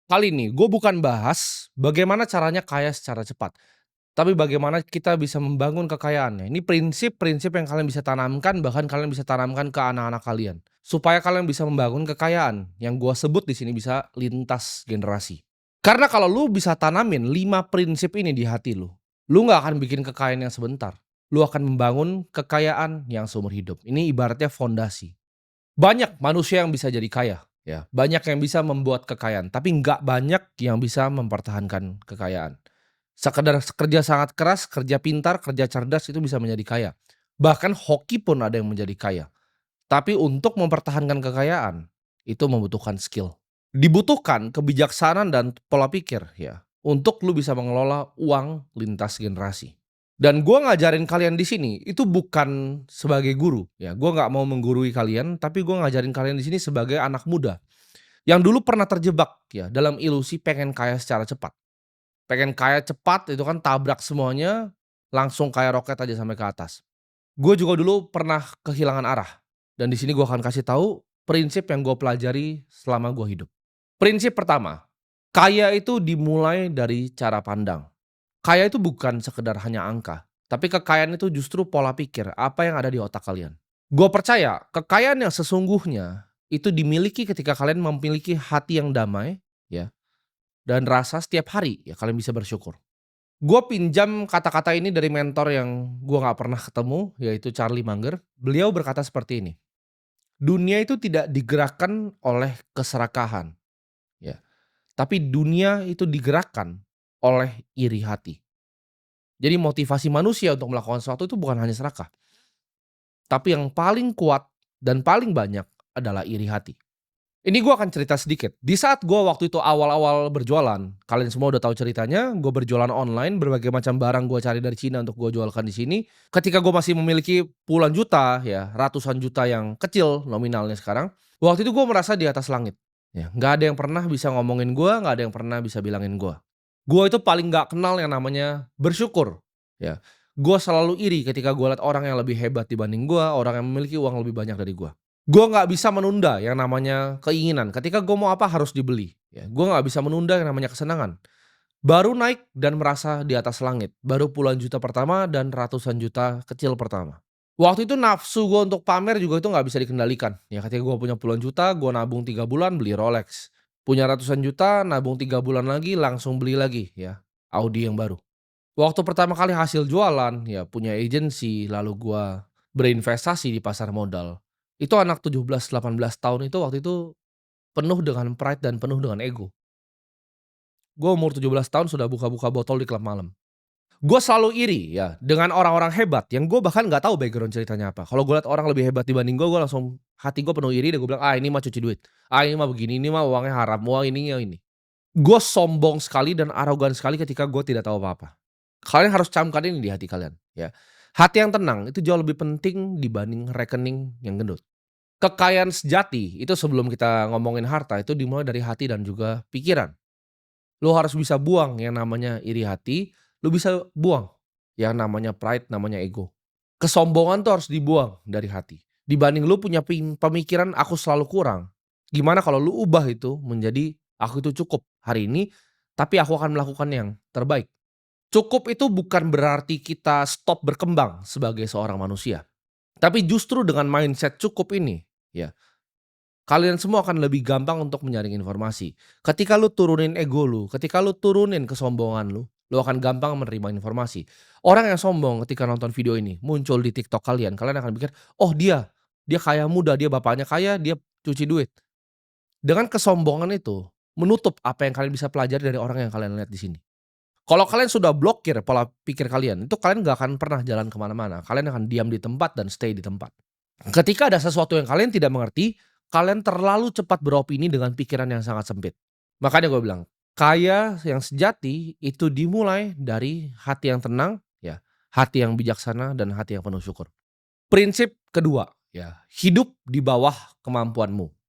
Kali ini gue bukan bahas bagaimana caranya kaya secara cepat, tapi bagaimana kita bisa membangun kekayaannya. Ini prinsip-prinsip yang kalian bisa tanamkan, bahkan kalian bisa tanamkan ke anak-anak kalian. Supaya kalian bisa membangun kekayaan yang gue sebut di sini bisa lintas generasi. Karena kalau lu bisa tanamin 5 prinsip ini di hati lu nggak akan bikin kekayaan yang sebentar. Lu akan membangun kekayaan yang seumur hidup. Ini ibaratnya fondasi. Banyak manusia yang bisa jadi kaya, ya. Banyak yang bisa membuat kekayaan, tapi nggak banyak yang bisa mempertahankan kekayaan. Sekedar kerja sangat keras, kerja pintar, kerja cerdas itu bisa menjadi kaya. Bahkan hoki pun ada yang menjadi kaya. Tapi untuk mempertahankan kekayaan, itu membutuhkan skill. Dibutuhkan kebijaksanaan dan pola pikir ya, untuk lu bisa mengelola uang lintas generasi. Dan gua ngajarin kalian di sini, itu bukan sebagai guru ya, gua nggak mau menggurui kalian, tapi gua ngajarin kalian di sini sebagai anak muda, yang dulu pernah terjebak ya dalam ilusi pengen kaya secara cepat. Pengen kaya cepat itu kan tabrak semuanya, langsung kayak roket aja sampai ke atas. Gue juga dulu pernah kehilangan arah, dan di sini gue akan kasih tahu prinsip yang gue pelajari selama gue hidup. Prinsip pertama, kaya itu dimulai dari cara pandang. Kaya itu bukan sekedar hanya angka, tapi kekayaan itu justru pola pikir, apa yang ada di otak kalian. Gue percaya kekayaan yang sesungguhnya itu dimiliki ketika kalian memiliki hati yang damai, ya, dan rasa setiap hari ya kalian bisa bersyukur. Gue pinjam kata-kata ini dari mentor yang gue nggak pernah ketemu, yaitu Charlie Munger. Beliau berkata seperti ini, "Dunia itu tidak digerakkan oleh keserakahan, ya, tapi dunia itu digerakkan oleh iri hati." Jadi motivasi manusia untuk melakukan sesuatu itu bukan hanya serakah, tapi yang paling kuat dan paling banyak adalah iri hati. Ini gue akan cerita sedikit. Di saat gue waktu itu awal-awal berjualan, kalian semua udah tahu ceritanya, gue berjualan online, berbagai macam barang gue cari dari Cina untuk gue jualkan di sini. Ketika gue masih memiliki puluhan juta, ya ratusan juta yang kecil nominalnya sekarang, waktu itu gue merasa di atas langit. Ya, nggak ada yang pernah bisa ngomongin gue, nggak ada yang pernah bisa bilangin gue. Gue itu paling nggak kenal yang namanya bersyukur. Ya, gue selalu iri ketika gue lihat orang yang lebih hebat dibanding gue, orang yang memiliki uang lebih banyak dari gue. Gue nggak bisa menunda yang namanya keinginan, ketika gue mau apa harus dibeli, ya. Gue nggak bisa menunda yang namanya kesenangan. Baru naik dan merasa di atas langit, baru puluhan juta pertama dan ratusan juta kecil pertama. Waktu itu nafsu gue untuk pamer juga itu nggak bisa dikendalikan, ya ketika gue punya puluhan juta, gue nabung 3 bulan beli Rolex. Punya ratusan juta, nabung 3 bulan lagi langsung beli lagi ya, Audi yang baru. Waktu pertama kali hasil jualan, ya punya agensi, lalu gua berinvestasi di pasar modal. Itu anak 17, 18 tahun itu waktu itu penuh dengan pride dan penuh dengan ego. Gua umur 17 tahun sudah buka-buka botol di klub malam. Gua selalu iri ya dengan orang-orang hebat yang gua bahkan nggak tahu background ceritanya apa. Kalau gua lihat orang lebih hebat dibanding gua langsung hati gua penuh iri dan gua bilang, "Ah ini mah cuci duit. Ah ini mah begini, ini mah uangnya haram, wah ini ya ini." Gua sombong sekali dan arogan sekali ketika gua tidak tahu apa-apa. Kalian harus camkan ini di hati kalian, ya. Hati yang tenang itu jauh lebih penting dibanding rekening yang gendut. Kekayaan sejati itu sebelum kita ngomongin harta itu dimulai dari hati dan juga pikiran. Lu harus bisa buang yang namanya iri hati, lu bisa buang yang namanya pride, namanya ego. Kesombongan tuh harus dibuang dari hati. Dibanding lu punya pemikiran aku selalu kurang, gimana kalau lu ubah itu menjadi aku itu cukup hari ini, tapi aku akan melakukan yang terbaik. Cukup itu bukan berarti kita stop berkembang sebagai seorang manusia. Tapi justru dengan mindset cukup ini, ya, kalian semua akan lebih gampang untuk menyaring informasi. Ketika lu turunin ego lu, ketika lu turunin kesombongan lu akan gampang menerima informasi. Orang yang sombong ketika nonton video ini muncul di TikTok kalian, kalian akan pikir, "Oh dia kaya muda, dia bapaknya kaya, dia cuci duit." Dengan kesombongan itu menutup apa yang kalian bisa pelajari dari orang yang kalian lihat di sini. Kalau kalian sudah blokir pola pikir kalian, itu kalian nggak akan pernah jalan kemana mana. Kalian akan diam di tempat dan stay di tempat. Ketika ada sesuatu yang kalian tidak mengerti, kalian terlalu cepat beropini dengan pikiran yang sangat sempit. Makanya gue bilang, kaya yang sejati itu dimulai dari hati yang tenang, ya, hati yang bijaksana dan hati yang penuh syukur. Prinsip kedua, ya, hidup di bawah kemampuanmu.